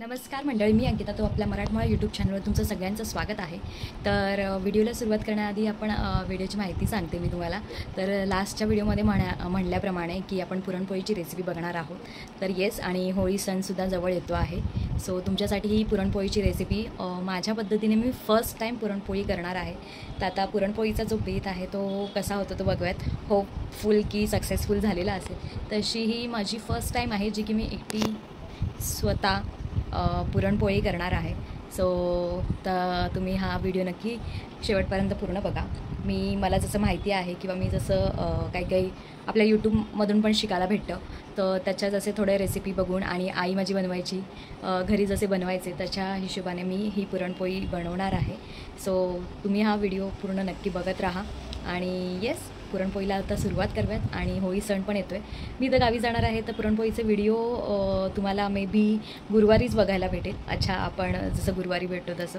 नमस्कार मंडळी, मी अंकिता. तो आपल्या मराठमोळा यूट्यूब चॅनलवर तुमचं सगळ्यांचं स्वागत आहे. तर व्हिडिओला सुरुवात करण्याआधी आपण व्हिडिओची माहिती सांगते मी तुम्हाला. तर लास्टच्या व्हिडिओमध्ये म्हणल्याप्रमाणे की आपण पुरणपोळीची रेसिपी बघणार आहोत. तर येस, आणि होळी सणसुद्धा जवळ येतो आहे. सो तुमच्यासाठी ही पुरणपोळीची रेसिपी माझ्या पद्धतीने मी फर्स्ट टाईम पुरणपोळी करणार आहे. तर आता पुरणपोळीचा जो बेत आहे तो कसा होतो तो बघूयात. होपफुल की सक्सेसफुल झालेला असेल. तशी ही माझी फर्स्ट टाईम आहे जी की मी एकटी स्वतः पुरणपोळी करणार आहे. सो तर तुम्ही हा व्हिडिओ नक्की शेवटपर्यंत पूर्ण बघा. मला जसं माहिती आहे किंवा मी जसं काही आपल्या यूट्यूबमधून पण शिकायला भेटतं, तर त्याच्या जसे थोडे रेसिपी बघून आणि आई माझी बनवायची, घरी जसे बनवायचे त्याच्या हिशोबाने मी ही पुरणपोळी बनवणार आहे. सो तुम्ही हा व्हिडिओ पूर्ण नक्की बघत राहा. आणि येस, पुरणपोळीला आता सुरुवात करूयात. आणि होळी सण पण येतो आहे. मी तर गावी जाणार आहे, तर पुरणपोळीचे व्हिडिओ तुम्हाला मे बी गुरुवारीच बघायला भेटेल. अच्छा, आपण जसं गुरुवारी भेटतो तसं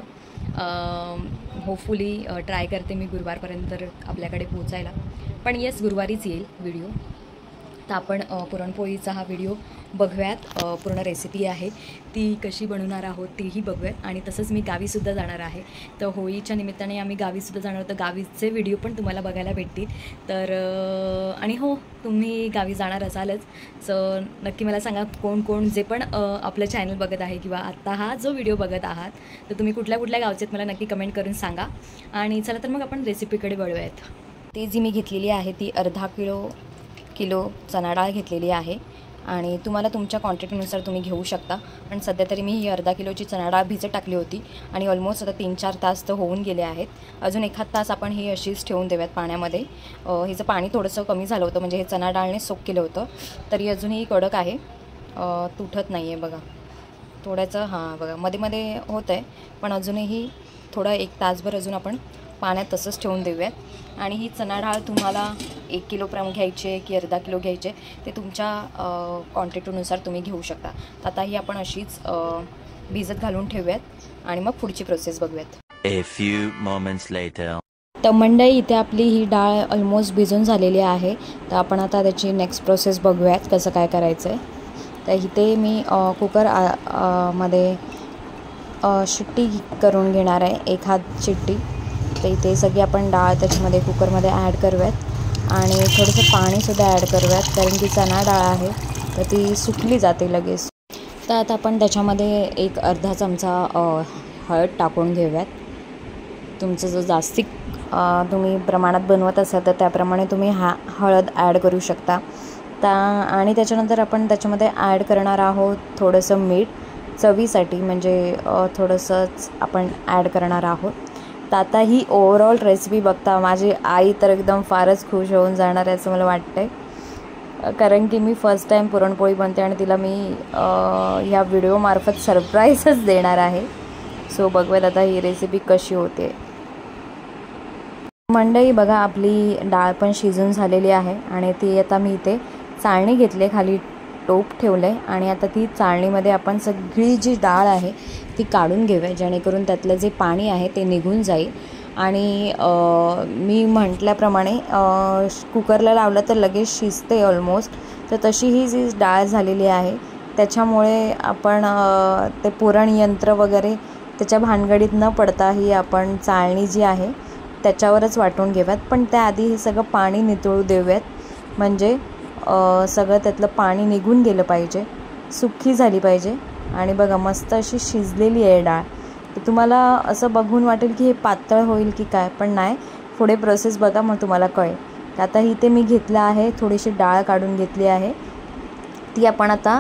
होपफुली ट्राय करते मी गुरुवारपर्यंत आपल्याकडे पोचायला. पण येस, गुरुवारीच येईल व्हिडिओ. तर आपण पुरणपोळीचा हा व्हिडिओ बघूयात. पूर्ण रेसिपी आहे ती कशी बनवणार आहोत तीही बघूयात. आणि तसंच मी गावीसुद्धा जाणार आहे. तर होळीच्या निमित्ताने आम्ही गावीसुद्धा जाणार, तर गावीचे व्हिडिओ पण तुम्हाला बघायला भेटतील. तर आणि हो, तुम्ही गावी जाणार असालच, सो नक्की मला सांगा कोण कोण जे पण आपलं चॅनल बघत आहे किंवा आत्ता हा जो व्हिडिओ बघत आहात, तर तुम्ही कुठल्या कुठल्या गावचे आहेत मला नक्की कमेंट करून सांगा. आणि चला तर मग आपण रेसिपीकडे वळूयात. ती जी मी घेतलेली आहे ती अर्धा किलो चणा डाळ घेतलेली आहे. आणि तुम्हाला तुमच्या क्वांटिटीनुसार तुम्ही घेऊ शकता. पण सध्या तरी मी ही अर्धा किलोची चणा डाळ भिजत टाकली होती. आणि ऑलमोस्ट आता 3-4 तास तर होऊन गेले आहेत. अजून एखाद तास आपण ही अशीच ठेवून देऊयात पाण्यामध्ये. हिचं पाणी थोडंसं कमी झालं होतं, म्हणजे हे चणा डाळने सोक केलं होतं. तरी अजूनही कडक आहे, तुटत नाही आहे बघा. थोड्याचं बघा मध्ये मध्ये होतं आहे, पण अजूनही थोडं 1 तासभर अजून आपण पाण्यात तसंच ठेवून देऊयात. आणि ही चणा डाळ तुम्हाला 1 किलोग्राम घ्यायचे की अर्धा किलो घ्यायचे ते तुमच्या क्वांटिटीनुसार तुम्ही घेऊ शकता. तर आता ही आपण अशीच भिजत घालून ठेवूयात आणि मग पुढची प्रोसेस बघूयात. A few moments later. तर मंडळी, इथे आपली ही डाळ ऑलमोस्ट भिजून झालेली आहे. तर आपण आता त्याची नेक्स्ट प्रोसेस बघूयात कसं काय करायचं आहे. तर इथे मी कुकर मध्ये शिट्टी करून घेणार आहे, 1 हात शिट्टी. तर इथे सगळी आपण डाळ त्याच्यामध्ये कुकरमध्ये ॲड करूयात. आणि थोडंसं पाणीसुद्धा ॲड करूयात, कारण की चणा डाळ आहे तर ती सुकली जाते लगेच. तर आता आपण त्याच्यामध्ये 1 अर्धा चमचा हळद टाकून घेऊयात. तुमचं जर जास्ती तुम्ही प्रमाणात बनवत असाल तर त्याप्रमाणे तुम्ही हळद ॲड करू शकता. आणि त्याच्यानंतर आपण त्याच्यामध्ये ॲड करणार आहोत थोडंसं मीठ चवीसाठी, म्हणजे थोडंसंच आपण ॲड करणार आहोत. तर आता ही ओव्हरऑल रेसिपी बघता माझी आई तर एकदम फारच खुश होऊन जाणार आहे असं मला वाटतं आहे. कारण की मी फर्स्ट टाईम पुरणपोळी बनते आणि तिला मी ह्या व्हिडिओमार्फत सरप्राईजच देणार आहे. सो बघूयात आता ही रेसिपी कशी होते. मंडळी बघा, आपली डाळ पण शिजून झालेली आहे. आणि ती आता मी इथे चाळणी घेतली, खाली टोप ठेवलं आहे. आणि आता ती चाळणीमध्ये आपण सगळी जी डाळ आहे ती काढून घेऊया, जेणेकरून त्यातलं जे पाणी आहे ते निघून जाईल. आणि मी म्हटल्याप्रमाणे कुकरला लावलं तर लगेच शिजते ऑलमोस्ट. तर तशी ही जी डाळ झालेली आहे त्याच्यामुळे आपण ते पुरण यंत्र वगैरे त्याच्या भानगडीत न पडता ही आपण चाळणी जी आहे त्याच्यावरच वाटून घेऊयात. पण त्याआधी हे सगळं पाणी नितळू देऊयात, म्हणजे सगळं त्यातलं पाणी निघून गेलं पाहिजे, सुक्की झाली पाहिजे. आणि बघा, मस्त अशी शिजलेली आहे डाळ. तर तुम्हाला असं बघून वाटेल की हे पातळ होईल की काय, पण नाही. पुढे प्रोसेस बघा मग तुम्हाला कळेल. तर आता इथे मी घेतलं आहे, थोडीशी डाळ काढून घेतली आहे. ती आपण आता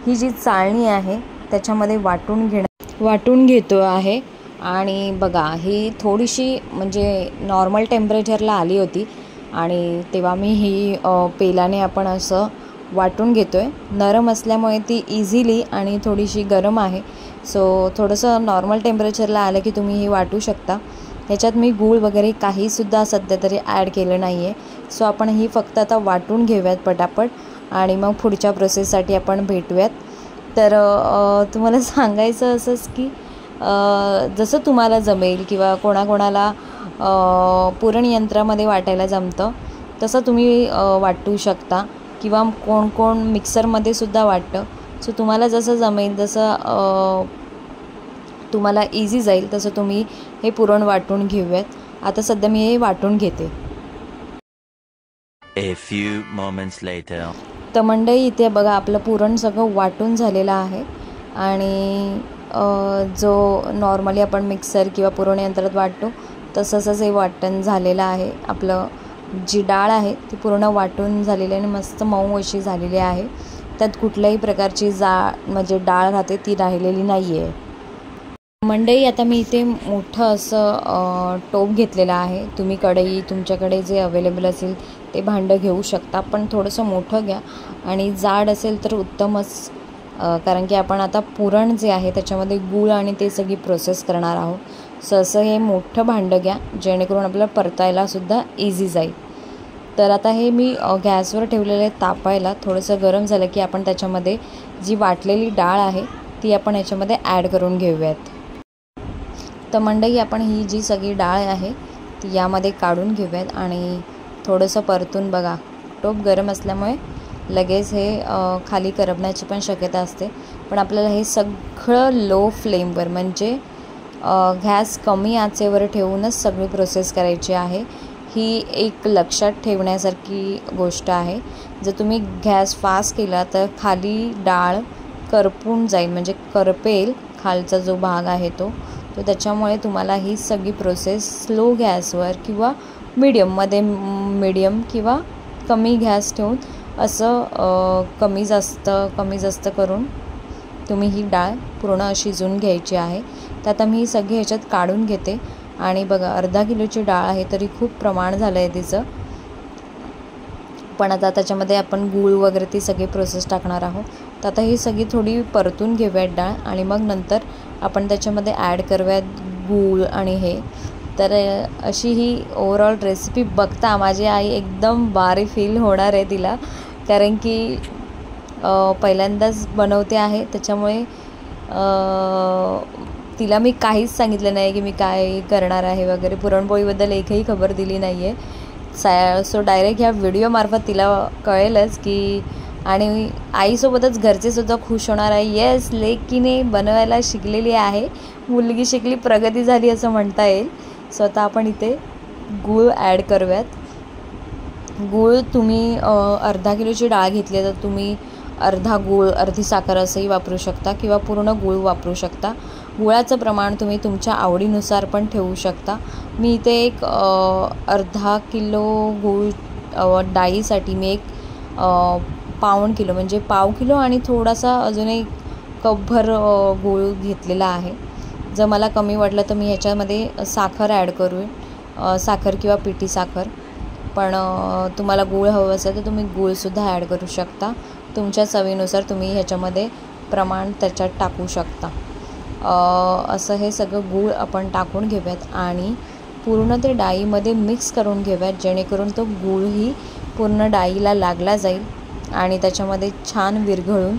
ही जी चाळणी आहे त्याच्यामध्ये वाटून घेतो आहे. आणि बघा, ही थोडीशी म्हणजे नॉर्मल टेम्परेचरला आली होती. आणि तेव्हा मी ही पेलाने आपण असं वाटून घेतो आहे. नरम असल्यामुळे ती इझिली आणि थोडीशी गरम आहे. सो थोडंसं नॉर्मल टेम्परेचरला आलं की तुम्ही ही वाटू शकता. ह्याच्यात मी गूळ वगैरे काहीसुद्धा सध्या तरी ॲड केलं नाही आहे. सो आपण ही फक्त आता वाटून घेऊयात पटापट आणि मग पुढच्या प्रोसेससाठी आपण भेटूयात. तर तुम्हाला सांगायचं असंच की जसं तुम्हाला जमेल किंवा कोणाकोणाला पुरण यंत्रामध्ये वाटायला जमतं तसं तुम्ही वाटू शकता, किंवा कोण कोण मिक्सरमध्ये सुद्धा वाटतं. सो तुम्हाला जसं जमेल, जसं तुम्हाला इझी जाईल तसं तुम्ही हे पुरण वाटून घेऊयात. आता सध्या मी हे वाटून घेते. A few moments later. तर मंडळी इथे बघा आपलं पुरण सगळं वाटून झालेलं आहे आणि जो नॉर्मली आपण मिक्सर किंवा पुरण यंत्रात वाटतो तसंच हे वाटण झालेलं आहे. आपलं जी डाळ आहे ती पूर्ण वाटून झालेली आणि मस्त मऊ अशी झालेली आहे. त्यात कुठल्याही प्रकारची म्हणजे डाळ राहते ती राहिलेली नाही आहे. मंडई आता मी इथे मोठं असं टोप घेतलेलं आहे. तुम्ही कढई तुमच्याकडे जे अवेलेबल असेल ते भांडं घेऊ शकता, पण थोडंसं मोठं घ्या आणि जाड असेल तर उत्तमच, कारण की आपण आता पुरण जे आहे त्याच्यामध्ये गूळ आणि ते सगळी प्रोसेस करणार आहोत. सो असं हे मोठं भांडं घ्या जेणेकरून आपल्याला परतायलासुद्धा इझी जाईल. तर आता हे मी गॅसवर ठेवलेलं आहे तापायला. थोडंसं गरम झालं की आपण त्याच्यामध्ये जी वाटलेली डाळ आहे ती आपण याच्यामध्ये ॲड करून घेऊयात. तर मंडई आपण ही जी सगळी डाळ आहे ती यामध्ये काढून घेऊयात आणि थोडंसं परतून बघा. टोप गरम असल्यामुळे लगेच हे खाली करपण्याची पण शक्यता असते, पण आपल्याला हे सगळं लो फ्लेमवर म्हणजे गॅस कमी आचेवर ठेवूनच सगळी प्रोसेस करायची आहे. ही एक लक्षात ठेवण्यासारखी गोष्ट आहे. जर तुम्ही गॅस फास्ट केला तर खाली डाळ करपून जाईल, म्हणजे करपेल खालचा जो भाग आहे तो. त्याच्यामुळे तुम्हाला ही सगळी प्रोसेस स्लो गॅसवर किंवा मीडियम किंवा कमी गॅस ठेवून असं कमी जास्त करून तुम्ही ही डाळ पूर्ण शिजवून घ्यायची आहे. तर आता मी ही सगळी ह्याच्यात काढून घेते आणि बघा अर्धा किलोची डाळ आहे तरी खूप प्रमाण झालं आहे तिचं. पण आता त्याच्यामध्ये आपण गूळ वगैरे ती सगळी प्रोसेस टाकणार आहोत. तर आता ही सगळी थोडी परतून घेऊयात डाळ आणि मग नंतर आपण त्याच्यामध्ये ॲड करूयात गूळ आणि हे. तर अशी ही ओव्हरऑल रेसिपी बघता माझी आई एकदम भारी फील होणार आहे तिला, कारण की पहिल्यांदाच बनवते आहे. त्याच्यामुळे तिला मी काहीच सांगितलं नाही की मी काय करणार आहे वगैरे, पुरणपोळीबद्दल एकही खबर दिली नाही आहे. सो डायरेक्ट ह्या व्हिडिओमार्फत तिला कळेलच की, आणि आईसोबतच घरचेसुद्धा खुश होणार आहे. येस, लेकीने बनवायला शिकलेली आहे, मुलगी शिकली, प्रगती झाली असं म्हणता येईल. सो आता आपण इथे गूळ ॲड करूयात. गूळ तुम्ही अर्धा किलोची डाळ घेतली तर तुम्ही अर्धा गूळ अर्धी साखर असंही वापरू शकता किंवा पूर्ण गूळ वापरू शकता. गुळाचं प्रमाण तुम्ही तुमच्या आवडीनुसार पण ठेवू शकता. मी इथे एक अर्धा किलो गूळ डाळीसाठी मी एक पाऊण किलो म्हणजे पाव किलो आणि थोडासा अजून एक कपभर गूळ घेतलेला आहे. जर मला कमी वाटलं तर मी ह्याच्यामध्ये साखर ॲड करू, साखर किंवा पिठी साखर. पण तुम्हाला गूळ हवं असेल तर तुम्ही गूळसुद्धा ॲड करू शकता. तुमच्या चवीनुसार तुम्ही ह्याच्यामध्ये प्रमाण त्याच्यात टाकू शकता. असं हे सगळं गूळ आपण टाकून घेऊयात आणि पूर्ण ते डाळीमध्ये मिक्स करून घेऊयात, जेणेकरून तो गूळही पूर्ण डाळीला लागला जाईल आणि त्याच्यामध्ये छान विरघळून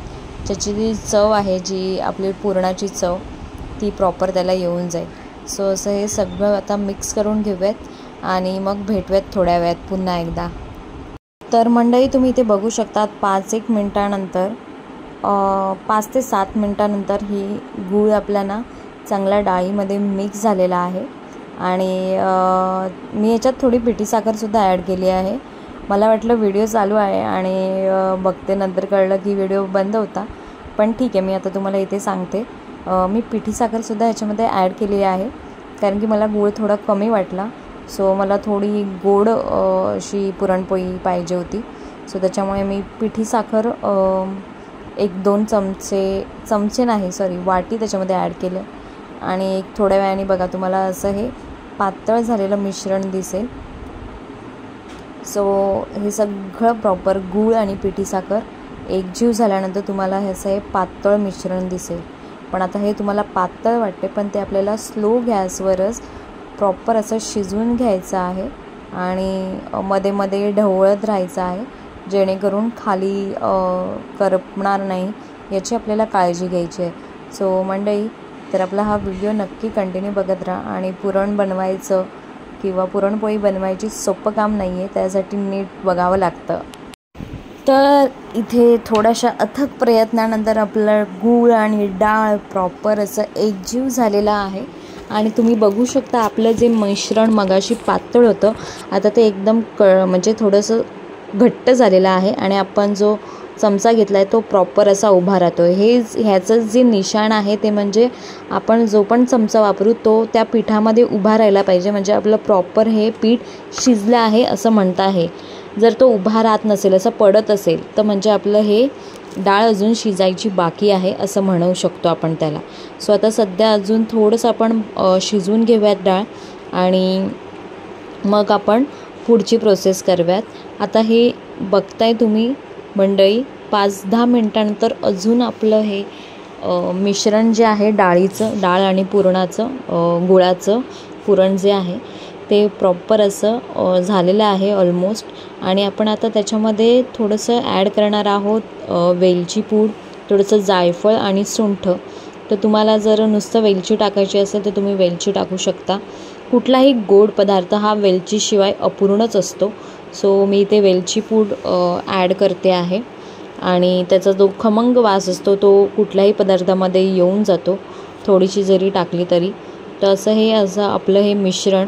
त्याची जी चव आहे, जी आपली पुरणाची चव, ती प्रॉपर त्याला येऊन जाईल. सो असं हे सगळं आता मिक्स करून घेऊयात आणि मग भेटूयात थोड्या वेळात पुन्हा एकदा. तर मंडळी तुम्ही इथे बघू शकता 5-1 मिनटानंतर 5 ते 7 मिनटानंतर ही गूळ आपल्याला चांगल्या डाळीमध्ये मिक्स झालेला आहे आणि मी याच्यात थोडी पिठी साखरसुद्धा ॲड केली आहे. मला वाटलं व्हिडिओ चालू आहे आणि बघते नंतर कळलं की व्हिडिओ बंद होता, पण ठीक आहे, मी आता तुम्हाला इथे सांगते. मी पिठी साखरसुद्धा ह्याच्यामध्ये ॲड केली आहे कारण की मला गूळ थोडा कमी वाटला. सो मला थोडी गोड अशी पुरणपोळी पाहिजे होती. सो त्याच्यामुळे मी पिठी साखर 1-2 चमचे नाही वाटी त्याच्यामध्ये ॲड केलं आणि एक थोड्या वेळाने बघा तुम्हाला असं हे पातळ झालेलं मिश्रण दिसेल. सो हे सगळं प्रॉपर गूळ आणि पिठी साखर एकजीव झाल्यानंतर तुम्हाला ह्याचं हे पातळ मिश्रण दिसेल. पण आता हे तुम्हाला पातळ वाटते, पण ते आपल्याला स्लो गॅसवरच प्रॉपर असं शिजवून घ्यायचं आहे आणि मध्ये मध्ये ढवळत राहायचं आहे, जेणेकरून खाली करपणार नाही याची आपल्याला काळजी घ्यायची आहे. सो मंडळी, तर आपला हा व्हिडिओ नक्की कंटिन्यू बघत राहा. आणि पुरण बनवायचं किंवा पुरणपोळी बनवायची सोपं काम नाही आहे, त्यासाठी नीट बघावं लागतं. तर इथे थोड्याशा अथक प्रयत्नानंतर आपलं गूळ आणि डाळ प्रॉपर असं एकजीव झालेलं आहे आणि तुम्ही बघू शकता आपलं जे मिश्रण मगाशी पातळ होतं आता ते एकदम म्हणजे थोडंसं घट्ट झालेलं आहे आणि आपण जो चमचा घेतला आहे तो प्रॉपर असा उभा राहतो आहे। ह्याचं जे निशाण आहे ते म्हणजे आपण जो पण चमचा वापरू तो त्या पिठामध्ये उभा राहायला पाहिजे, म्हणजे आपलं प्रॉपर हे पीठ शिजलं आहे असं म्हणता आहे। जर तो उभा राहत नसेल, असं पडत असेल तर म्हणजे आपलं हे डाळ अजून शिजायची बाकी आहे असं म्हणू शकतो आपण त्याला। सो आता सध्या अजून थोडंसं आपण शिजवून घेऊयात डाळ आणि मग आपण पुढची प्रोसेस करूयात। आता हे बघताय तुम्ही मंडळी 5-10 मिनिटांनंतर अजून आपलं हे मिश्रण जे आहे डाळीचं, डाळ आणि पुरणाचं गुळाचं पुरण जे आहे ते प्रॉपर असं झालेलं आहे ऑलमोस्ट। आणि आपण आता त्याच्यामध्ये थोडंसं ॲड करणार आहोत वेलची पूड, थोडंसं जायफळ आणि सुंठ। तर तुम्हाला जर नुसतं वेलची टाकायची असेल तर तुम्ही वेलची टाकू शकता। कुठलाही गोड पदार्थ हा वेलचीशिवाय अपूर्णच असतो। सो मी इथे वेलची पूड ॲड करते आहे आणि त्याचा जो खमंग वास असतो तो कुठल्याही पदार्थामध्ये येऊन जातो, थोडीशी जरी टाकली तरी। तर असं आपलं हे मिश्रण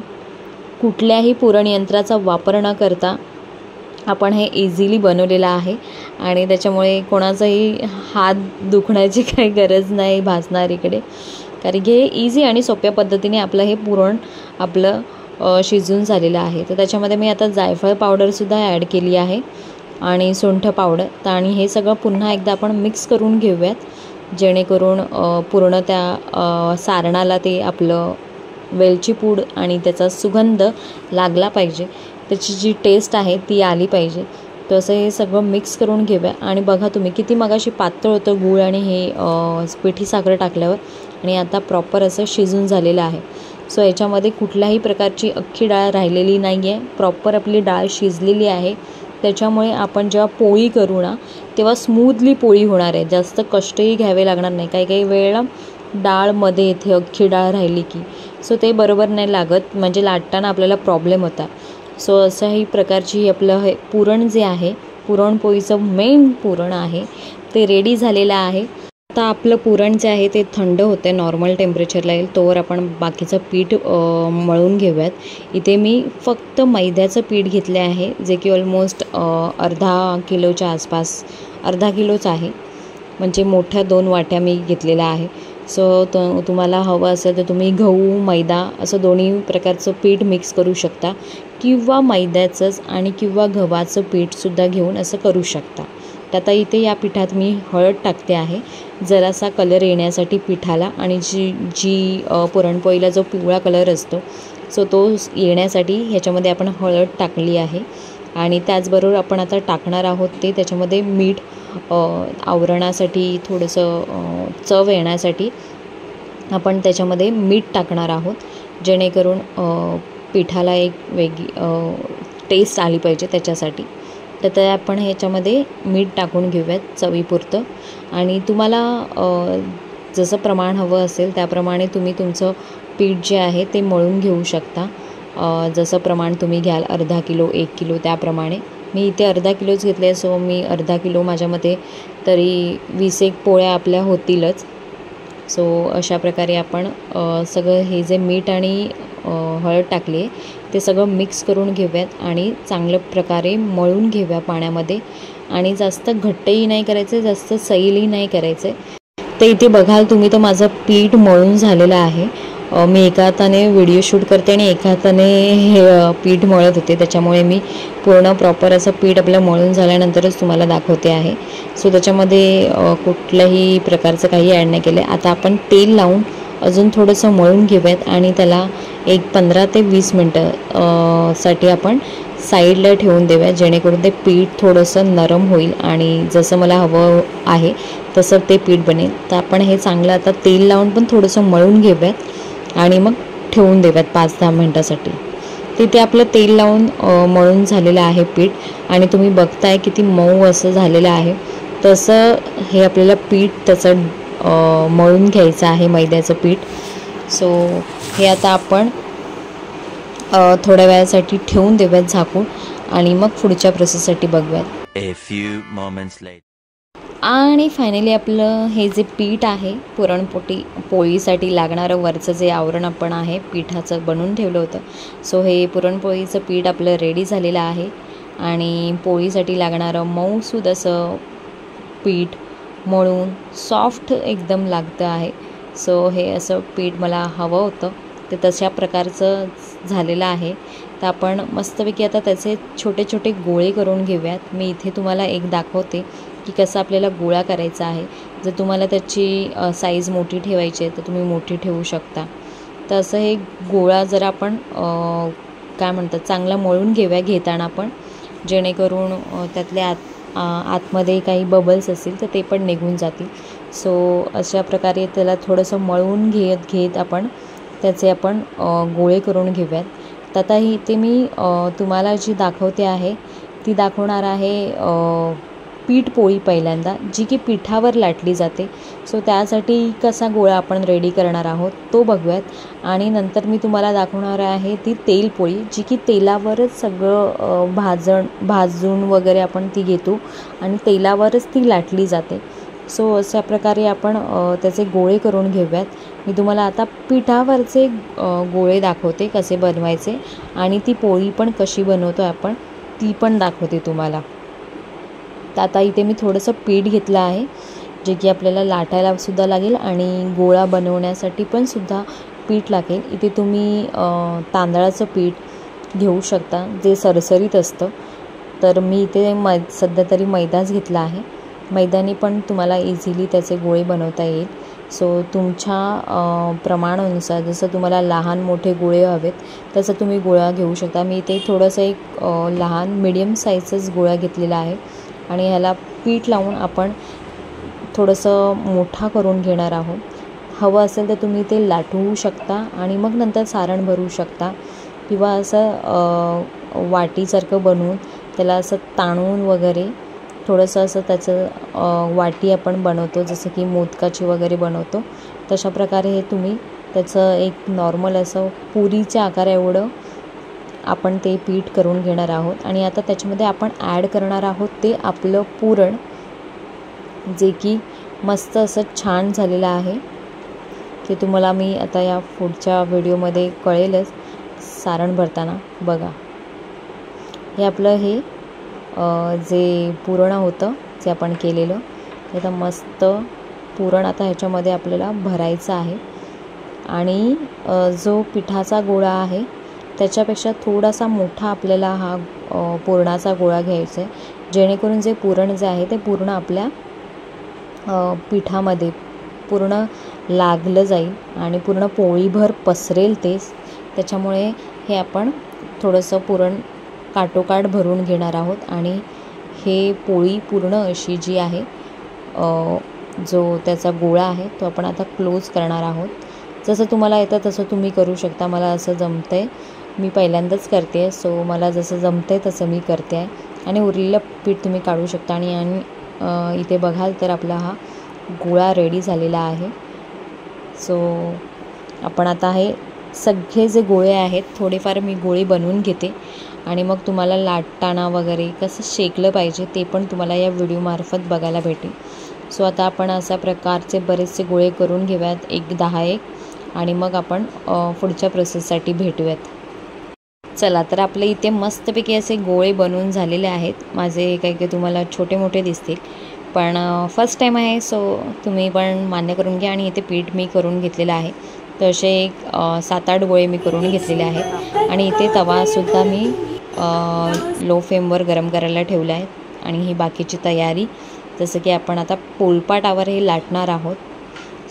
कुठल्याही पुरण यंत्राचा वापर न करता आपण हे इझिली बनवलेलं आहे आणि त्याच्यामुळे कोणाचाही हात दुखण्याची काही गरज नाही भासणार इकडे, कारण की हे इझी आणि सोप्या पद्धतीने आपलं हे पुरण आपलं शिजून झालेलं आहे। तर त्याच्यामध्ये मी आता जायफळ पावडरसुद्धा ॲड केली आहे आणि सुंठ पावडर। आणि हे सगळं पुन्हा एकदा आपण मिक्स करून घेऊयात, जेणेकरून पूर्ण त्या सारणाला ते आपलं वेलची पूड आणि त्याचा सुगंध लागला पाहिजे, त्याची जी टेस्ट आहे ती आली पाहिजे। तर असं हे सगळं मिक्स करून घेऊया आणि बघा तुम्ही किती मगाशी पातळ होतं गूळ आणि हे पिठी साखर टाकल्यावर, आणि आता प्रॉपर असं शिजून झालेलं आहे। सो याच्यामध्ये कुठल्याही प्रकारची अख्खी डाळ राहिलेली नाही आहे, प्रॉपर आपली डाळ शिजलेली आहे। त्याच्यामुळे आपण जेव्हा पोळी करू ना तेव्हा स्मूथली पोळी होणार आहे, जास्त कष्टही घ्यावे लागणार नाही। काही वेळेला डाळमध्ये येथे अख्खी डाळ राहिली की सो ते बरोबर नाही लागत, म्हणजे लाटताना आपल्याला प्रॉब्लेम होता। सो अशाही प्रकारची आपलं हे पुरण जे आहे, पुरणपोळीचं मेन पुरण आहे ते रेडी झालेलं आहे। आता आपलं पुरण जे आहे ते थंड होतं, नॉर्मल टेम्परेचरला येईल तोवर आपण बाकीचं पीठ मळून घेऊयात। इथे मी फक्त मैद्याचं पीठ घेतले आहे, जे की ऑलमोस्ट अर्धा किलोच्या आसपास, अर्धा किलोच आहे, म्हणजे मोठ्या 2 वाट्या मी घेतलेल्या आहे। सो तुम्हाला हवं असेल तर तुम्ही गहू मैदा असं दोन्ही प्रकारचं पीठ मिक्स करू शकता, किंवा मैद्याचंच आणि किंवा गव्हाचं पीठसुद्धा घेऊन असं करू शकता। तर आता इथे या पिठात मी हळद टाकते आहे, जरासा कलर येण्यासाठी पिठाला, आणि जी पुरणपोळीला जो पिवळा कलर असतो सो तो येण्यासाठी ह्याच्यामध्ये आपण हळद टाकली आहे। आणि त्याचबरोबर आपण आता टाकणार आहोत ते त्याच्यामध्ये मीठ, आवरणासाठी थोडंसं चव येण्यासाठी आपण त्याच्यामध्ये मीठ टाकणार आहोत, जेणेकरून पिठाला एक वेगळी टेस्ट आली पाहिजे त्याच्यासाठी। तर ते आपण ह्याच्यामध्ये मीठ टाकून घेऊयात चवीपुरतं, आणि तुम्हाला जसं प्रमाण हवं असेल त्याप्रमाणे तुम्ही तुमचं पीठ जे आहे ते मळून घेऊ शकता। जसं प्रमाण तुम्ही घ्याल, अर्धा किलो 1 किलो त्याप्रमाणे। मी इथे अर्धा किलोच घेतले, सो मी अर्धा किलो माझ्या मते तरी 20-1 पोळ्या आपल्या होतीलच। सो अशा प्रकारे आपण सगळं हे जे मीठ आणि हळद टाकली आहे ते सगळं मिक्स करून घेऊयात आणि चांगल्या प्रकारे मळून घेऊया पाण्यामध्ये, आणि जास्त घट्टही नाही करायचं, जास्त सैलही नाही करायचं। तर इथे बघाल तुम्ही तर माझं पीठ मळून झालेलं आहे। मी एका हाताने व्हिडिओ शूट करते आणि एका हाताने हे पीठ मळत होते, त्याच्यामुळे मी पूर्ण प्रॉपर असं पीठ आपलं मळून झाल्यानंतरच तुम्हाला दाखवते आहे। सो त्याच्यामध्ये कुठल्याही प्रकारचं काही ॲड नाही केलं। आता आपण तेल लावून अजून थोडंसं मळून घेऊयात आणि त्याला एक 15 ते 20 मिनटं साठी आपण साईडला ठेवून देऊया, जेणेकरून ते पीठ थोडंसं नरम होईल आणि जसं मला हवं आहे तसं ते पीठ बनेल। तर आपण हे चांगलं आता तेल लावून पण थोडंसं मळून घेऊयात आणि मग ठेवून देऊयात 5-10 मिनटासाठी। तिथे आपलं तेल लावून मळून झालेलं आहे पीठ, आणि तुम्ही बघताय किती मऊ असं झालेलं आहे। तसं हे आपल्याला पीठ त्याचं मळून घ्यायचं आहे, मैद्याचं पीठ। सो हे आता आपण थोड्या वेळासाठी ठेवून देऊयात झाकून, आणि मग पुढच्या प्रोसेससाठी बघूयात। A few moments later. आणि फायनली आपलं हे जे पीठ आहे पोळीसाठी लागणारं वरचं जे आवरण आपण आहे पिठाचं बनवून ठेवलं होतं, सो हे पुरणपोळीचं पीठ आपलं रेडी झालेलं आहे. आणि पोळीसाठी लागणारं मऊसूद असं पीठ मळून सॉफ्ट एकदम लागतं आहे. सो हे असं पीठ मला हवं होतं, ते तशा प्रकारचं झालेलं आहे. तर आपण मस्तपैकी आता त्याचे छोटे छोटे गोळे करून घेऊयात. मी इथे तुम्हाला एक दाखवते की कसं आपल्याला गोळा करायचा आहे. जर तुम्हाला त्याची साईज मोठी ठेवायची आहे तर तुम्ही मोठी ठेवू शकता. तर असं हे गोळा जर आपण काय म्हणतात चांगला मळून घेताना आपण, जेणेकरून त्यातल्या आतमध्ये काही बबल्स असतील तर ते पण निघून जातील. सो अशा प्रकारे त्याला थोडंसं मळून घेत आपण त्याचे आपण गोळे करून घेऊयात. तर आता इथे मी तुम्हाला जी दाखवते आहे ती दाखवणार आहे पीठ पोळी पहिल्यांदा, जी की पिठावर लाटली जाते. सो त्यासाठी कसा गोळा आपण रेडी करणार आहोत तो बघूयात. आणि नंतर मी तुम्हाला दाखवणार आहे ती तेल पोळी, जी की तेलावरच सगळं भाजून वगैरे आपण ती घेतो आणि तेलावरच ती लाटली जाते. सो अशा प्रकारे आपण त्याचे गोळे करून घेऊयात. मी तुम्हाला आता पिठावरचे गोळे दाखवते कसे बनवायचे, आणि ती पोळी पण कशी बनवतो आपण ती पण दाखवते तुम्हाला. तर आता इथे मी थोडंसं पीठ घेतलं आहे, जे की आपल्याला लाटायलासुद्धा लागेल आणि गोळा बनवण्यासाठी पण सुद्धा पीठ लागेल. इथे तुम्ही तांदळाचं पीठ घेऊ शकता जे सरसरीत असतं. तर मी इथे सध्या तरी मैदाच घेतला आहे. मैद्याने पण तुम्हाला इझिली त्याचे गोळे बनवता येईल. सो तुमच्या प्रमाणानुसार जसं तुम्हाला लहान मोठे गोळे हवेत तसं तुम्ही गोळा घेऊ शकता. मी इथे थोडंसं एक लहान मीडियम साईजचाच गोळा घेतलेला आहे आणि ह्याला पीठ लावून आपण थोडंसं मोठा करून घेणार आहोत. हवं असेल तर तुम्ही ते लाटवू शकता आणि मग नंतर सारण भरू शकता, किंवा असं वाटीसारखं बनवून त्याला असं ताणून वगैरे थोडंसं असं त्याचं वाटी आपण बनवतो जसं की मोदकाची वगैरे बनवतो तशा प्रकारे हे तुम्ही त्याचं एक नॉर्मल असं पुरीच्या आकारा एवढं आपण ते पीठ करून घेणार आहोत. आणि आता त्याच्यामध्ये आपण ॲड करणार आहोत ते आपलं पुरण, जे की मस्त असं छान झालेलं आहे. ते तुम्हाला मी आता या पुढच्या व्हिडिओमध्ये कळेलच सारण भरताना. बघा, हे आपलं हे जे पुरण होतं जे आपण केलेलं ते आता मस्त पुरण आता ह्याच्यामध्ये आपल्याला भरायचं आहे. आणि जो पिठाचा गोळा आहे त्याच्यापेक्षा थोडासा मोठा आपल्याला हा पुरणाचा गोळा घ्यायचा आहे, जेणेकरून जे पुरण जे आहे ते पूर्ण आपल्या पिठामध्ये पूर्ण लागलं जाईल आणि पूर्ण पोळीभर पसरेल तेच. त्याच्यामुळे हे आपण थोडंसं पुरण काठोकाठ भरून घेणार आहोत. आणि हे पोळी पूर्ण अशी जी आहे जो त्याचा गोळा आहे तो आपण आता क्लोज करणार आहोत. जसं तुम्हाला येतं तसं तुम्ही करू शकता. मला असं जमतं आहे, मी पहिल्यांदाच करते आहे, सो मला जसं जमतं आहे तसं मी करते आहे. आणि उरलेलं पीठ तुम्ही काढू शकता. आणि इथे बघाल तर आपला हा गोळा रेडी झालेला आहे. सो आपण आता हे सगळे जे गोळे आहेत थोडेफार मी गोळे बनवून घेते आणि मग तुम्हाला लाटताना वगैरे कसं शेकलं पाहिजे ते पण तुम्हाला या व्हिडिओमार्फत बघायला भेटेल. सो आता आपण अशा प्रकारचे बरेचसे गोळे करून घेऊयात, 10 आणि मग आपण पुढच्या प्रोसेससाठी भेटूयात. चला, तर आपले इथे मस्तपैकी असे गोळे बनवून झालेले आहेत. माझे काही तुम्हाला छोटे मोठे दिसतील, पण फर्स्ट टाईम आहे सो तुम्ही पण मान्य करून घ्या. आणि इथे पीठ मी करून घेतलेलं आहे, तर असे एक 7-8 गोळे मी करून घेतलेले आहेत. आणि इथे तवासुद्धा मी लो फ्लेमवर गरम करायला ठेवला आहे. आणि ही बाकीची तयारी जसं की आपण आता पोलपाटावर हे लाटणार आहोत.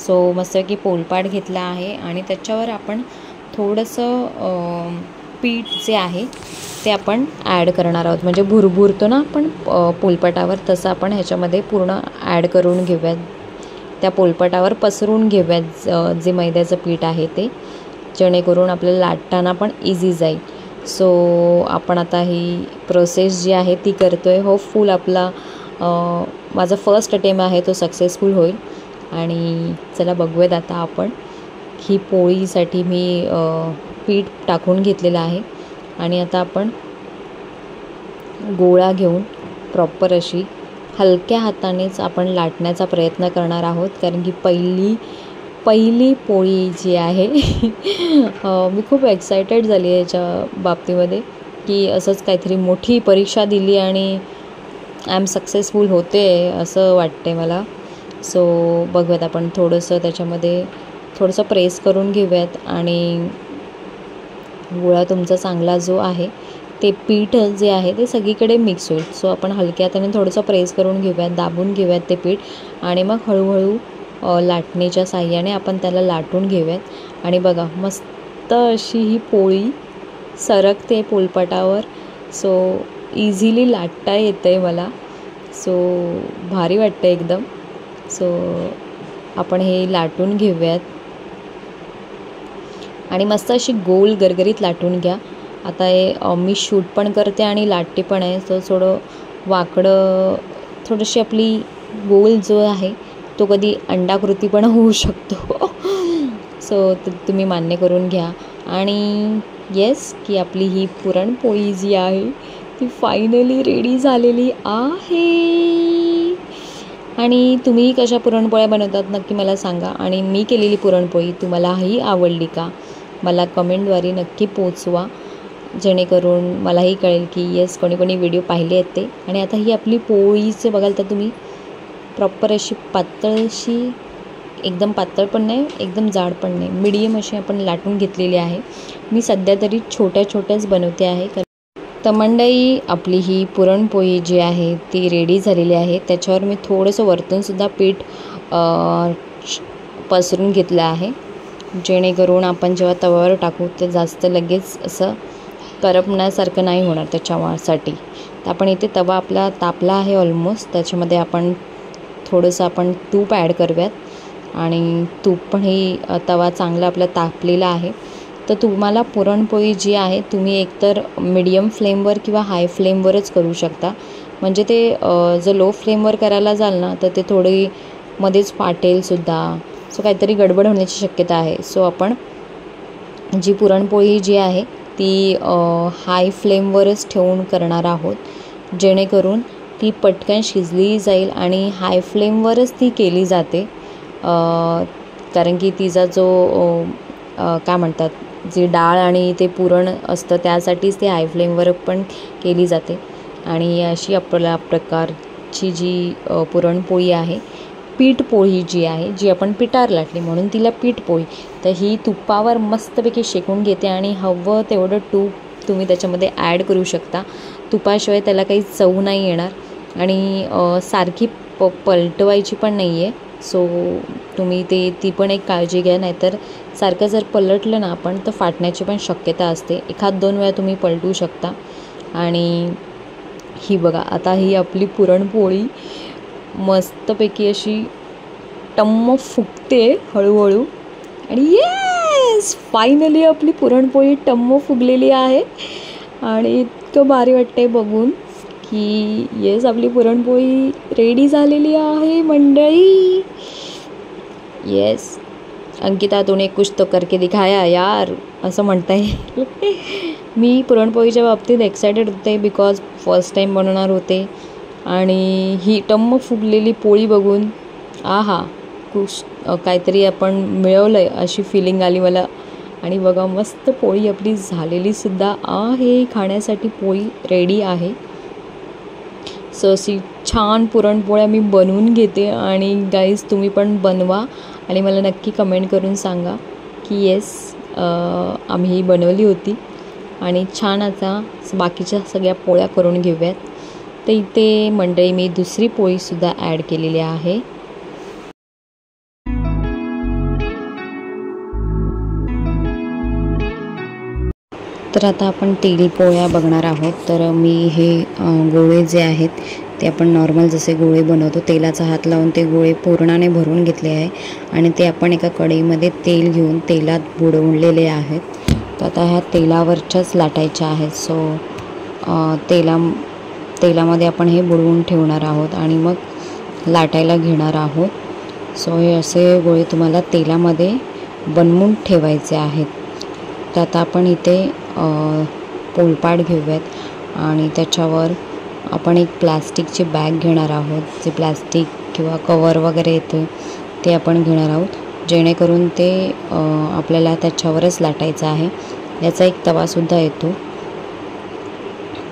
सो मस्तपैकी पोलपाट घेतला आहे आणि त्याच्यावर आपण थोडंसं पीठ जे आहे ते आपण ॲड करणार आहोत. म्हणजे भुरभुरतो ना आपण पोलपाटावर, तसं आपण ह्याच्यामध्ये पूर्ण ॲड करून घेऊयात. त्या पोलपाटावर पसरून घेऊयात जे मैद्याचं पीठ आहे ते, जेणेकरून आपल्याला लाटताना पण इझी जाईल. सो आपण आता ही प्रोसेस जी आहे ती करतो आहे. होपफुल आपला माझा फर्स्ट अटेम्प्ट आहे तो सक्सेसफुल होईल. आणि चला बघूयात आता आपण ही पोळीसाठी मी पीठ टाकून घेतलेलं आहे. आणि आता आपण गोळा घेऊन प्रॉपर अशी हलक्या हातानेच आपण लाटण्याचा प्रयत्न करणार आहोत, कारण की पहिली पोळी जी आहे मी खूप एक्सायटेड झाली आहे याच्या बाबतीमध्ये, की असंच काहीतरी मोठी परीक्षा दिली आणि आय एम सक्सेसफुल होते असं वाटते मला. सो बघूयात, आपण थोडंसं त्याच्यामध्ये थोडंसं प्रेस करून घेऊयात आणि गोळा तुमचा चांगला जो आहे ते पीठ जे आहे ते सगळीकडे मिक्स होईल. सो आपण हलक्या हाताने थोडंसं प्रेस करून घेऊयात, दाबून घेऊयात ते पीठ आणि मग हळूहळू लाटणीच्या साहाय्याने आपण त्याला लाटून घेऊयात. आणि बघा मस्त अशी ही पोळी सरकते पोलपाटावर. सो इझिली लाटता येतं आहे मला. सो भारी वाटतं एकदम. सो आपण हे लाटून घेऊयात आणि मस्त अशी गोल गरगरीत लाटून घ्या. आता हे मी शूट पण करते आणि लाटते पण आहे. सो थोडं वाकडं, थोडीशी आपली गोल जो आहे तो कधी अंडाकृती पण होऊ शकतो. सो तुम्ही मान्य करून घ्या. आणि येस, की आपली ही पुरणपोळी जी आहे ती फायनली रेडी झालेली आहे. आणि तुम्ही कशा पुरणपोळ्या बनवतात नक्की मला सांगा. आणि मी केलेली पुरणपोळी तुम्हालाही आवडली का मला कमेंटद्वारे नक्की पोचवा, जेणेकरून मलाही कळेल की येस कोणी कोणी व्हिडिओ पाहिले आहेत ते. आणि आता ही आपली पोळीचं बघाल तर तुम्ही प्रॉपर अशी पातळशी, एकदम पातळ पण नाही एकदम जाड पण नाही, मीडियम अशी आपण लाटून घेतलेली आहे. मी सध्या तरी छोट्याच बनवते आहे. तर मंडळी, आपली ही पुरणपोळी जी आहे ती रेडी झालेली आहे. त्याच्यावर मी थोडंसं वरतूनसुद्धा पीठ पसरून घेतलं आहे, जेणेकरून आपण जेव्हा तव्यावर टाकू ते जास्त लगेच असं करपण्यासारखं नाही होणार त्याच्यासाठी. तर आपण इथे तवा आपला तापला आहे ऑलमोस्ट. त्याच्यामध्ये आपण थोडंसं तूप ॲड करूयात आणि तूप पण ही तवा चांगला आपला तापलेला आहे. तर तुम्हाला पुरणपोळी जी आहे तुम्ही एकतर मीडियम फ्लेमवर किंवा हाय फ्लेमवरच करू शकता. म्हणजे ते जर लो फ्लेमवर करायला जाल ना तर ते थोडी मध्येच फाटेलसुद्धा. सो काहीतरी गडबड होण्याची शक्यता आहे. सो आपण जी पुरणपोळी जी आहे ती हाय फ्लेमवरच ठेवून करणार आहोत, जेणेकरून ती पटकन शिजली जाईल. आणि हाय फ्लेमवरच ती केली जाते, कारण की तिचा जो काय म्हणतात, जी डाळ आणि ते पुरण असतं त्यासाठीच ते हाय फ्लेमवर पण केली जाते. आणि अशी आपल्या प्रकारची जी पुरणपोळी आहे, पीठपोळी जी आहे, जी आपण पिठावर लाटली म्हणून तिला पीठपोळी, तर ही तुपावर मस्तपैकी शेकून घेते. आणि हवं तेवढं तूप तुम्ही त्याच्यामध्ये ॲड करू शकता. तुपाशिवाय त्याला काही चव नाही येणार. आणि सारखी पलटवायची पण नाही आहे. सो तुम्ही ती पण एक काळजी घ्या, नाहीतर सारखं जर पलटलं ना आपण तर फाटण्याची पण शक्यता असते. 1-2 वेळा तुम्ही पलटू शकता. आणि ही बघा, आता ही आपली पुरणपोळी मस्तपैकी अशी टम्म फुगते हळूहळू. आणि येस, फायनली आपली पुरणपोळी टम्म फुगलेली आहे. आणि इतकं भारी वाटते बघून की येस, आपली पुरणपोळी रेडी झालेली आहे मंडळी. येस, अंकिता तूने कुछ तो करके दिखाया यार, असं म्हणता येईल. मी पुरणपोळीच्या बाबतीत एक्सायटेड होते, बिकॉज फर्स्ट टाईम बनवणार होते. आणि ही टम्म फुगलेली पोळी बघून आहा, काहीतरी आपण मिळवलं आहे अशी फिलिंग आली मला. आणि बघा मस्त पोळी आपली झालेलीसुद्धा आहे, खाण्यासाठी पोळी रेडी आहे. सो अशी छान पुरणपोळ्या मी बनवून घेते. आणि गाईज तुम्ही पण बनवा आणि मला नक्की कमेंट करून सांगा की येस, आम्ही ही बनवली होती. आणि छान आता बाकीच्या सगळ्या पोळ्या करून घेऊयात. तर इथे मंडळी मी दुसरी पोळीसुद्धा ॲड केलेली आहे. तर आता आपण तेल पोळ्या बघणार आहोत. तर मी हे गोळे जे आहेत ते आपण नॉर्मल जसे गोळे बनवतो तेलाचा हात लावून ते गोळे पूर्णाने भरून घेतले आहे. आणि ते आपण एका कढईमध्ये तेल घेऊन तेलात बुडवलेले आहेत. तर आता ह्या तेलावरच्याच लाटायच्या आहेत. सो तेलामध्ये आपण हे बुडवून ठेवणार आहोत आणि मग लाटायला घेणार आहोत. सो हे असे गोळे तुम्हाला तेलामध्ये बनवून ठेवायचे आहेत. तर आता आपण इथे पोलपाट घेऊयात आणि त्याच्यावर आपण एक प्लास्टिकची बॅग घेणार आहोत. जे प्लास्टिक किंवा कवर वगैरे येतं ते आपण घेणार आहोत, जेणेकरून ते आपल्याला त्याच्यावरच लाटायचं आहे. याचा एक तवासुद्धा येतो,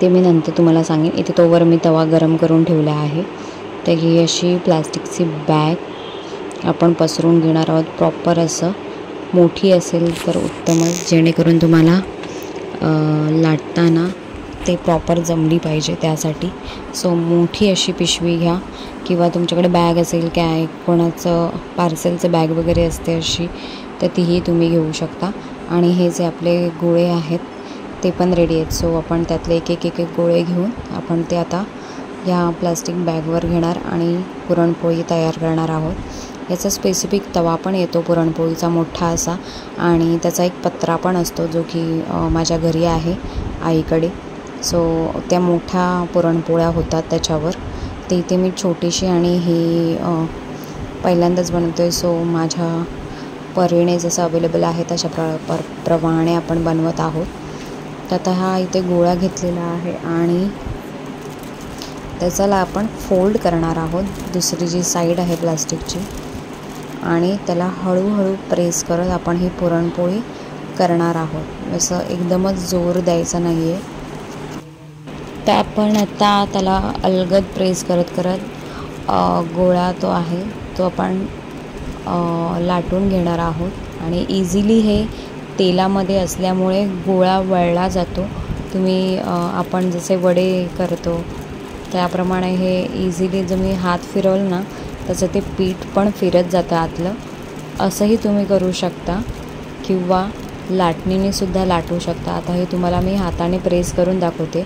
ते मी नंतर तुम्हाला सांगेन. इथे तोवर मी तवा गरम करून ठेवला आहे. तर ही अशी प्लास्टिकची बॅग आपण पसरून घेणार आहोत. प्रॉपर असं मोठी असेल तर उत्तमच, जेणेकरून तुम्हाला लाटताना ते प्रॉपर जमली पाहिजे त्यासाठी. सो मोठी अशी पिशवी घ्या, किंवा तुमच्याकडे बॅग असेल, काय कोणाचं पार्सलचं बॅग वगैरे असते अशी, तर तीही तुम्ही घेऊ शकता. आणि हे जे आपले गोळे आहेत ते पण रेडी आहेत. सो आपण त्यातले एक एक गोळे घेऊन आपण ते आता ह्या प्लास्टिक बॅगवर घेणार आणि पुरणपोळी तयार करणार आहोत. याचा स्पेसिफिक तवा पण येतो पुरणपोळीचा मोठा असा, आणि त्याचा एक पत्रा पण असतो जो की माझ्या घरी आहे आईकडे. सो त्या मोठ्या पुरणपोळ्या होतात त्याच्यावर. ते इथे मी छोटीशी आणि ही पहिल्यांदाच बनवतो आहे. सो माझ्या परीने जसं अवेलेबल आहे तशा प्रमाणे आपण बनवत आहोत. तर आता हा इथे गोळा घेतलेला आहे आणि त्याच्याला आपण फोल्ड करणार आहोत, दुसरी जी साईड आहे प्लास्टिकची, आणि त्याला हळूहळू प्रेस करत आपण ही पुरणपोळी करणार आहोत. असं एकदमच जोर द्यायचा नाही आहे. तर आपण आता त्याला अलगद प्रेस करत करत गोळा तो आहे तो आपण लाटून घेणार आहोत. आणि इझिली हे तेलामध्ये असल्यामुळे गोळा वळला जातो. तुम्ही आपण जसे वडे करतो त्याप्रमाणे हे इझिली तुम्ही हात फिरवलं ना, त्याचं ते पीठ पण फिरत जातं आतलं. असंही तुम्ही करू शकता, किंवा लाटणीने सुद्धा लाटू शकता. आता हे तुम्हाला मी हाताने प्रेस करून दाखवते.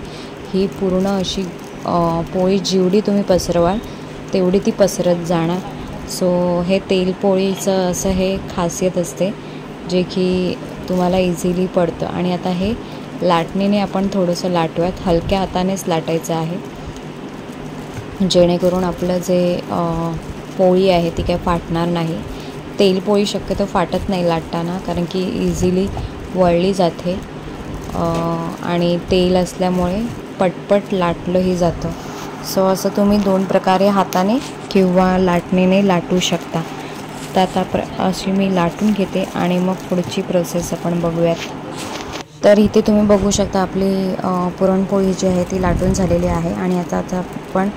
ही पूर्ण अशी पोळी जेवढी तुम्ही पसरवाल तेवढी ती पसरत जाणार. सो हे तेलपोळीचं असं हे खासियत असते, जे की तुम्हाला इझिली पडतं. आणि आता हे लाटणीने आपण थोडंसं लाटूयात, हलक्या हातानेच लाटायचं आहे, जेणेकरून आपलं जे पोळी आहे ती काय फाटणार नाही. तेलपोळी शक्यतो फाटत नाही लाटताना, कारण की इझिली वळली जाते आणि तेल असल्यामुळे पटपट लाटलंही जातं. सो असं तुम्ही दोन प्रकारे हाताने किंवा लाटणीने लाटू शकता. तर आता अशी मी लाटून घेते आणि मग पुढची प्रोसेस आपण बघूयात. तर इथे तुम्ही बघू शकता आपली पुरणपोळी जी आहे ती लाटून झालेली आहे. आणि आता आपण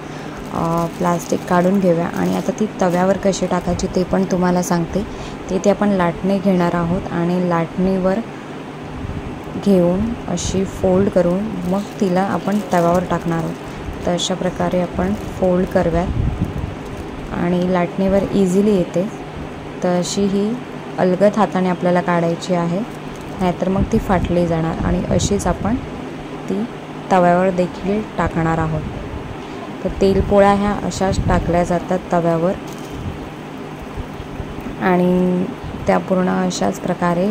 प्लास्टिक काढून घेऊया आणि आता ती तव्यावर कशी टाकायची ते पण तुम्हाला सांगते. तिथे आपण लाटणे घेणार आहोत आणि लाटणीवर घेऊन अशी फोल्ड करून मग तिला आपण तव्यावर टाकणार आहोत. तर अशा प्रकारे आपण फोल्ड करूयात आणि लाटणीवर इझिली येते. तर अशी ही अलगद हाताने आपल्याला काढायची आहे, नाहीतर मग ती फाटली जाणार. आणि अशीच आपण ती तव्यावर देखील टाकणार आहोत. तर तेलपोळ्या ह्या अशाच टाकल्या जातात तव्यावर, आणि त्या पूर्ण अशाच प्रकारे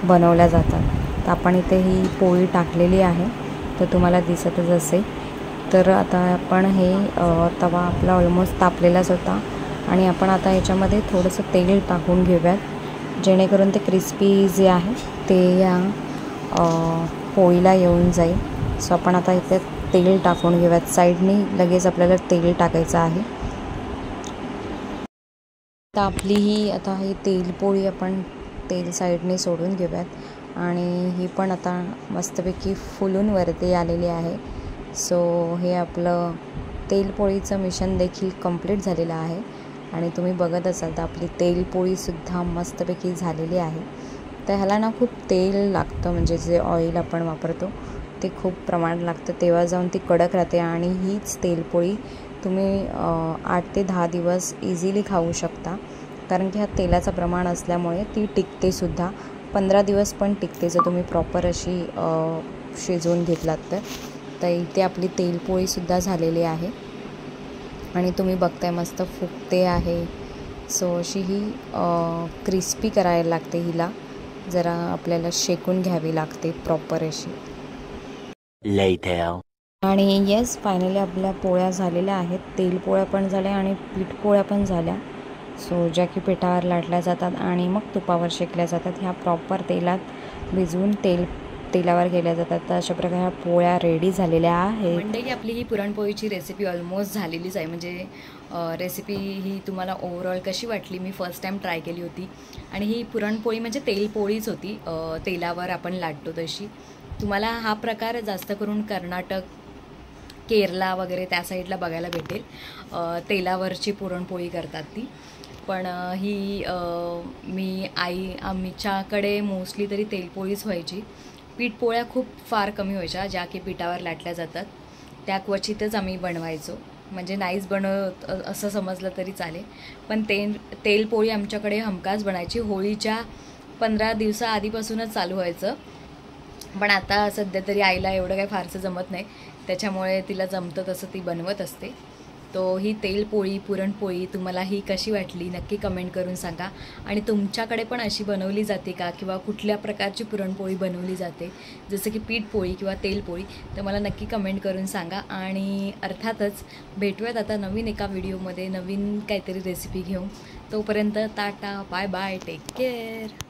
बनवल्या जातात. तर आपण इथे ही पोळी टाकलेली आहे, तर तुम्हाला दिसतच असेल. तर आता आपण हे तवा आपला ऑलमोस्ट तापलेलाच होता, आणि आपण आता याच्यामध्ये थोडंसं तेल टाकून घेऊयात, जेणेकरून ते क्रिस्पी जे आहे ते या पोळीला येऊन जाईल. सो आपण आता इथे तेल टाकून घेऊयात. साईडनी लगेच आपल्याला तेल टाकायचं आहे. तर आपली ही तेलपोळी आपण तेल साईडने सोडून घेऊयात, आणि ही पण आता मस्तपैकी फुलून वरती आलेली आहे. सो हे आपलं तेलपोळीचं मिशन देखील कंप्लीट झालेलं आहे, आणि तुम्ही बघत असाल तर आपली तेलपोळीसुद्धा मस्तपैकी झालेली आहे. तर ह्याला ना खूप तेल लागतं, म्हणजे जे ऑइल आपण वापरतो ते खूप प्रमाणात लागतं, तेव्हा जाऊन ती कडक राहते. आणि हीच तेलपोळी तुम्ही 8 ते 10 दिवस इझिली खाऊ शकता, कारण की हा तेलाचं प्रमाण असल्यामुळे ती टिकतेसुद्धा. 15 दिवस पण टिकते जर तुम्ही प्रॉपर अशी शिजवून घेतलात तर. तर इथे आपली तेलपोळीसुद्धा झालेली आहे, आणि तुम्ही बघताय मस्त फुगते आहे. सो अशी ही क्रिस्पी करायला लागते. हिला जरा आपल्याला शेकून घ्यावी लागते प्रॉपर अशी. Later. आणि येस, फायनली आपल्या पोळ्या झालेल्या आहेत. तेलपोळ्या पण झाल्या आणि पीठपोळ्या पण झाल्या. सो ज्या की पिठावर लाटल्या जातात आणि मग तुपावर शेकल्या जातात. ह्या प्रॉपर तेलात भिजवून तेलावर केल्या जातात. तर अशा प्रकारे ह्या पोळ्या रेडी झालेल्या आहेत. मंडळी आपली ही पुरणपोळीची रेसिपी ऑलमोस्ट झालेलीच आहे. म्हणजे रेसिपी ही तुम्हाला ओव्हरऑल कशी वाटली? मी फर्स्ट टाईम ट्राय केली होती आणि ही पुरणपोळी म्हणजे तेलपोळीच होती, तेलावर आपण लाटतो तशी. तुम्हाला हा प्रकार जास्त करून कर्नाटक, केरला वगैरे त्या साईडला बघायला भेटेल. तेलावरची पुरणपोळी करतात ती. पण ही आमच्याकडे मोस्टली तरी तेलपोळीच व्हायची. पीठपोळ्या खूप फार कमी व्हायच्या, ज्या की पिठावर लाटल्या जातात त्या क्वचितच आम्ही बनवायचो. म्हणजे नाहीच बनवत असं समजलं तरी चालेल. पण तेलपोळी आमच्याकडे हमखास बनायची. होळीच्या 15 दिवसाआधीपासूनच चालू व्हायचं. पण आता सध्या तरी आईला एवढं काही फारसं जमत नाही, त्याच्यामुळे तिला जमतं तसं ती बनवत असते. तो ही तेलपोळी, पुरणपोळी तुम्हाला ही कशी वाटली नक्की कमेंट करून सांगा. आणि तुमच्याकडे पण अशी बनवली जाते का, किंवा कुठल्या प्रकारची पुरणपोळी बनवली जाते, जसं की पीठपोळी किंवा तेलपोळी, तर मला नक्की कमेंट करून सांगा. आणि अर्थातच भेटूयात आता नवीन एका व्हिडिओमध्ये नवीन काहीतरी रेसिपी घेऊन. तोपर्यंत tata, bye bye, take care.